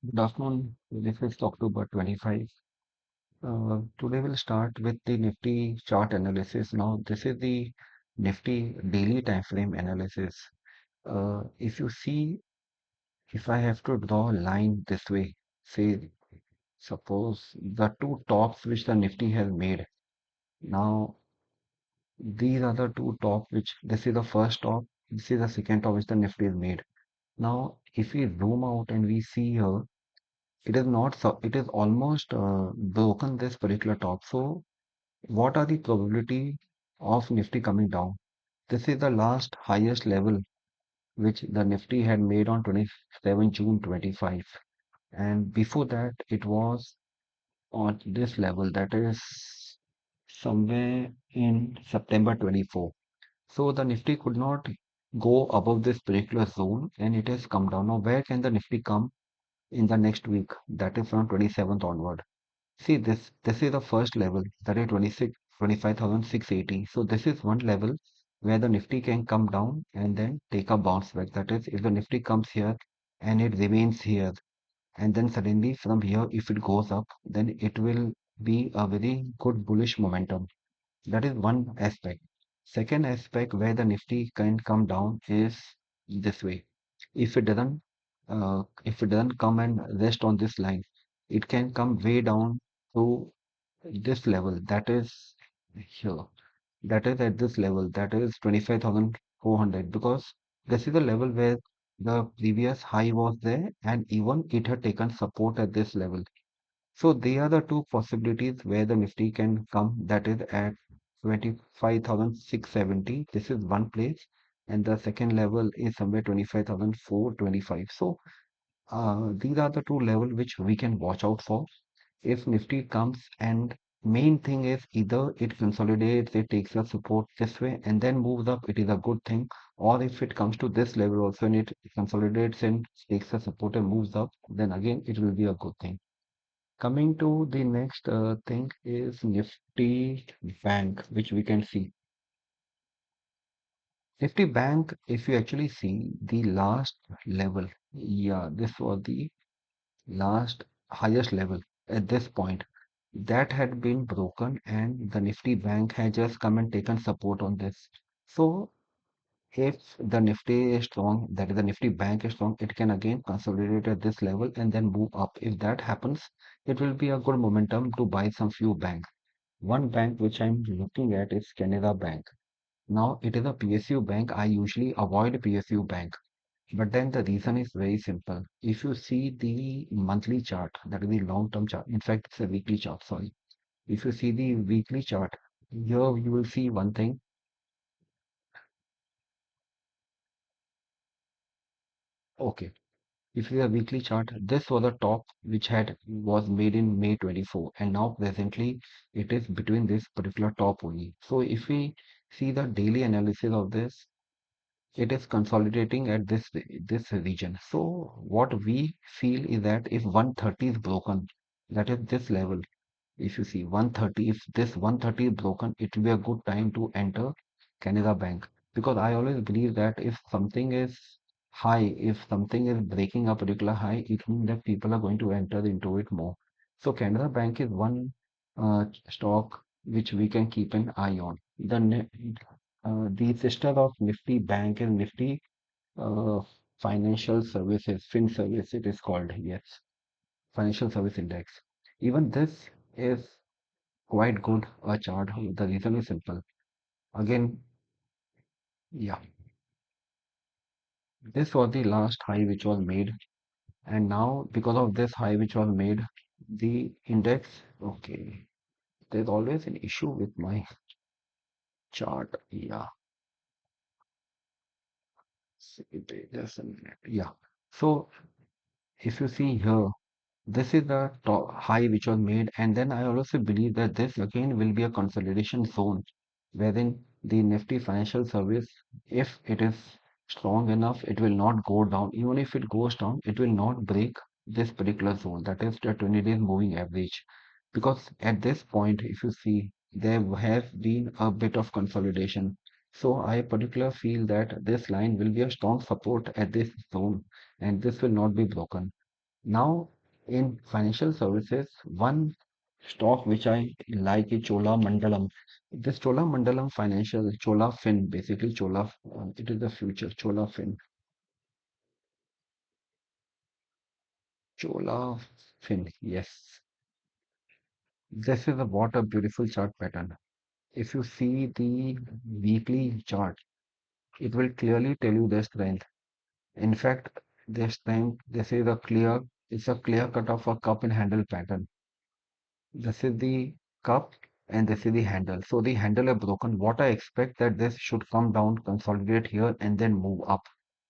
Good afternoon. This is October 25. Today we'll start with the Nifty chart analysis. Now, this is the Nifty daily time frame analysis. If you see, if I have to draw a line this way, say, suppose the two tops which the Nifty has made. Now, these are the two top which this is the first top, this is the second top which the Nifty has made. Now, if we zoom out and we see here, it is not so it is almost broken this particular top. So what are the probability of Nifty coming down? This is the last highest level which the Nifty had made on 27 June 25, and before that it was on this level, that is somewhere in September 24. So the Nifty could not go above this particular zone and it has come down. Now where can the Nifty come in the next week? That is from 27th onward. See, this is the first level, that is 25,680. So this is one level where the Nifty can come down and then take a bounce back. That is, if the Nifty comes here and it remains here, and then suddenly from here, if it goes up, then it will be a very good bullish momentum. That is one aspect. Second aspect where the Nifty can come down is this way. If it doesn't, if it doesn't come and rest on this line, it can come way down to this level. That is here. That is at this level. That is 25,400, because this is the level where the previous high was there, and even it had taken support at this level. So they are the two possibilities where the Nifty can come, that is at 25,670. This is one place, and the second level is somewhere 25,425. So these are the two levels which we can watch out for. If Nifty comes, and main thing is either it consolidates, it takes a support this way and then moves up, it is a good thing. Or if it comes to this level also and it consolidates and takes a support and moves up, then again it will be a good thing. Coming to the next thing is Nifty Bank, which we can see. Nifty Bank, if you actually see the last level, yeah, this was the last highest level at this point. That had been broken, and the Nifty Bank had just come and taken support on this. So if the Nifty is strong, that is the Nifty Bank is strong, it can again consolidate at this level and then move up. If that happens, it will be a good momentum to buy some few banks. One bank which I'm looking at is Canada Bank. Now it is a PSU bank. I usually avoid PSU bank, but then the reason is very simple. If you see the monthly chart, that is the long-term chart. In fact, it's a weekly chart. Sorry. If you see the weekly chart, here you will see one thing. Okay. If you see a weekly chart, this was a top which had was made in May 24, and now presently it is between this particular top only. So if we see the daily analysis of this, it is consolidating at this region. So what we feel is that if 130 is broken, that is this level. If you see 130, if this 130 is broken, it will be a good time to enter Canada Bank. Because I always believe that if something is high, if something is breaking a particular high, it means that people are going to enter into it more. So Canada Bank is one stock which we can keep an eye on. The sister of Nifty Bank is Nifty uh, Financial Services, FinService it is called, yes, Financial Service Index. Even this is quite good a chart. The reason is simple. Again, yeah, this was the last high which was made, and now because of this high which was made, the index, okay, there's always an issue with my chart. Yeah, just a minute. Yeah. So if you see here, this is the top high which was made, and then I also believe that this again will be a consolidation zone wherein the Nifty Financial Service, if it is strong enough, it will not go down. Even if it goes down, it will not break this particular zone, that is the 20 days moving average. Because at this point, if you see, there have been a bit of consolidation. So I particularly feel that this line will be a strong support at this zone, and this will not be broken. Now, in financial services, one stock which I like is Chola Mandalam. This Chola Mandalam Financial, Chola Fin, basically it is the future, Chola Fin. Chola Fin, yes. This is what a beautiful chart pattern. If you see the weekly chart, it will clearly tell you the strength. In fact, this time it's a clear cut of a cup and handle pattern. This is the cup and this is the handle. So the handle are broken. What I expect that this should come down, consolidate here and then move up.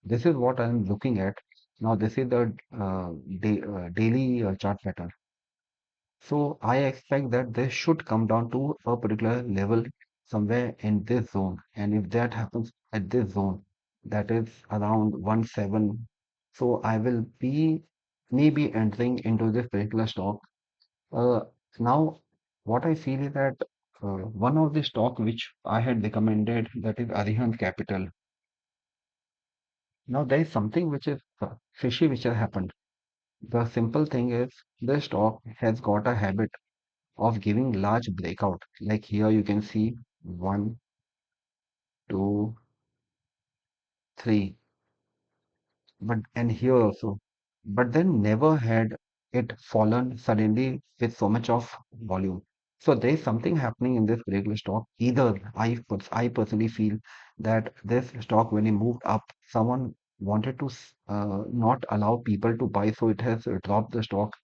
This is what I'm looking at. Now this is the daily chart pattern. So I expect that this should come down to a particular level somewhere in this zone. And if that happens at this zone, that is around 1 7. So I will be maybe entering into this particular stock. Uh, Now, what I feel is that one of the stock which I had recommended, that is Arihant Capital. Now there is something which is fishy which has happened. The simple thing is this stock has got a habit of giving large breakout. Like here you can see one, two, three, but and here also. But then never had it fallen suddenly with so much of volume. So there is something happening in this particular stock. Either I personally feel that this stock when it moved up, someone wanted to not allow people to buy, so it has dropped the stock.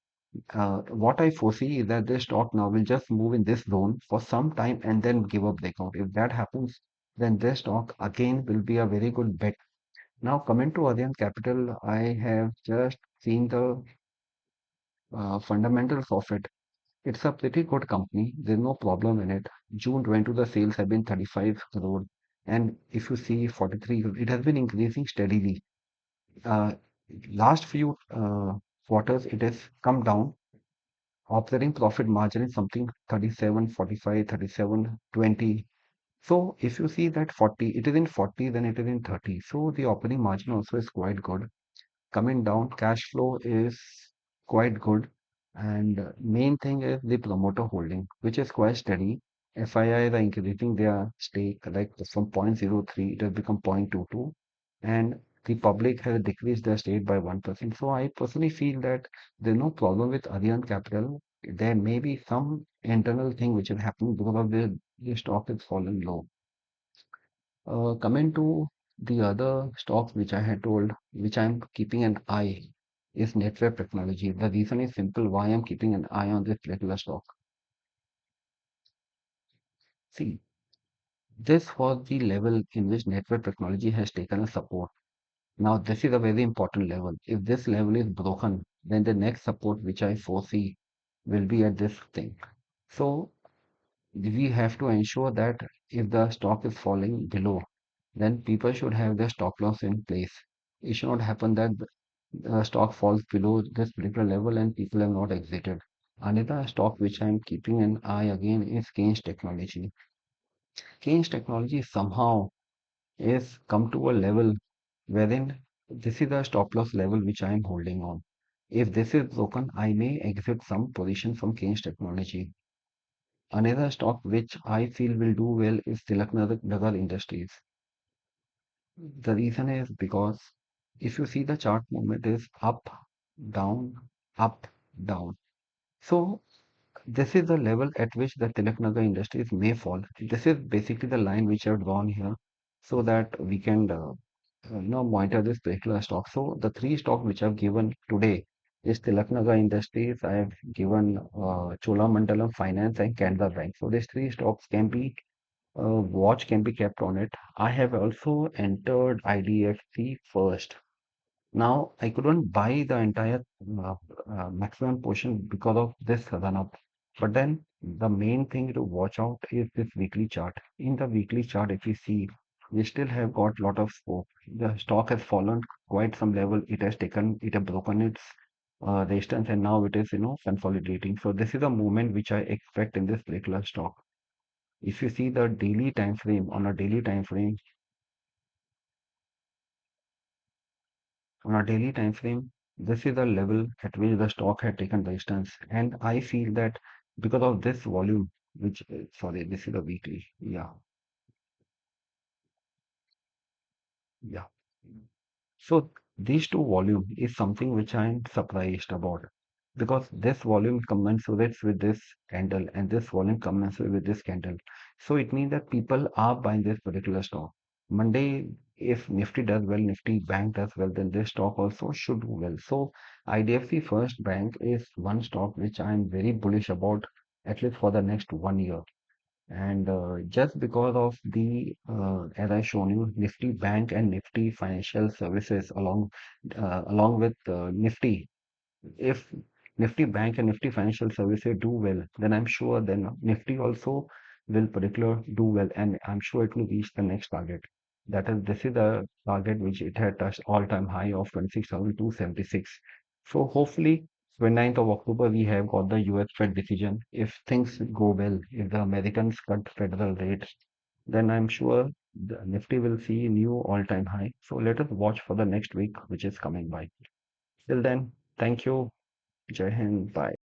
What I foresee is that this stock now will just move in this zone for some time and then give a breakout. If that happens, then this stock again will be a very good bet. Now, coming to Arihant Capital, I have just seen the fundamentals of it. It's a pretty good company. There's no problem in it. June 22, the sales have been 35 crore. And if you see 43, it has been increasing steadily. Uh, Last few quarters, it has come down. Operating profit margin is something 37, 45, 37, 20. So if you see that 40, it is in 40, then it is in 30. So the operating margin also is quite good. Coming down, cash flow is quite good. And main thing is the promoter holding, which is quite steady. FIIs are increasing their stake, like from 0.03, it has become 0.22. And the public has decreased their stake by 1%. So I personally feel that there's no problem with Arihant Capital. There may be some internal thing which is happening because of the stock is fallen low. Coming to the other stocks which I had told, which I'm keeping an eye, is Netweb Technology. The reason is simple why I'm keeping an eye on this particular stock. See, this was the level in which Netweb Technology has taken a support. Now, this is a very important level. If this level is broken, then the next support which I foresee will be at this thing. So, we have to ensure that if the stock is falling below, then people should have their stop loss in place. It should not happen that stock falls below this particular level and people have not exited. Another stock which I'm keeping an eye again is Keynes Technology. Keynes Technology somehow is come to a level wherein this is the stop loss level which I am holding on. If this is broken, I may exit some position from Keynes Technology. Another stock which I feel will do well is Tilak Nagar Industries. The reason is because if you see the chart movement is down, up, down. So this is the level at which the Tilaknagar Industries may fall. This is basically the line which I've drawn here so that we can monitor this particular stock. So the three stocks which I've given today is Tilaknagar Industries, I have given Cholamandalam Finance and Canara Bank. So these three stocks can be watch can be kept on it. I have also entered IDFC first. Now, I couldn't buy the entire uh, maximum portion because of this run up. But then the main thing to watch out is this weekly chart. In the weekly chart, if you see, we still have got lot of scope. The stock has fallen quite some level. It has broken its resistance, and now it is, consolidating. So this is a movement which I expect in this particular stock. If you see the daily time frame, on a daily time frame, This is the level at which the stock had taken resistance, and I feel that because of this volume, which sorry, this is the weekly. Yeah, yeah. So these two volume is something which I'm surprised about because this volume commensurates with this candle and this volume commensurates with this candle. So it means that people are buying this particular stock. Monday, if Nifty does well, Nifty Bank does well, then this stock also should do well. So IDFC First Bank is one stock which I'm very bullish about, at least for the next 1 year. And just because of as I shown you, Nifty Bank and Nifty Financial Services along with Nifty, if Nifty Bank and Nifty Financial Services do well, then I'm sure then Nifty also will particular do well, and I'm sure it will reach the next target. That is, this is the target which it had touched all-time high of 26,276. So hopefully, 29th of October, we have got the US Fed decision. If things go well, if the Americans cut federal rates, then I'm sure the Nifty will see new all-time high. So let us watch for the next week, which is coming by. Till then, thank you. Jai Hind. Bye.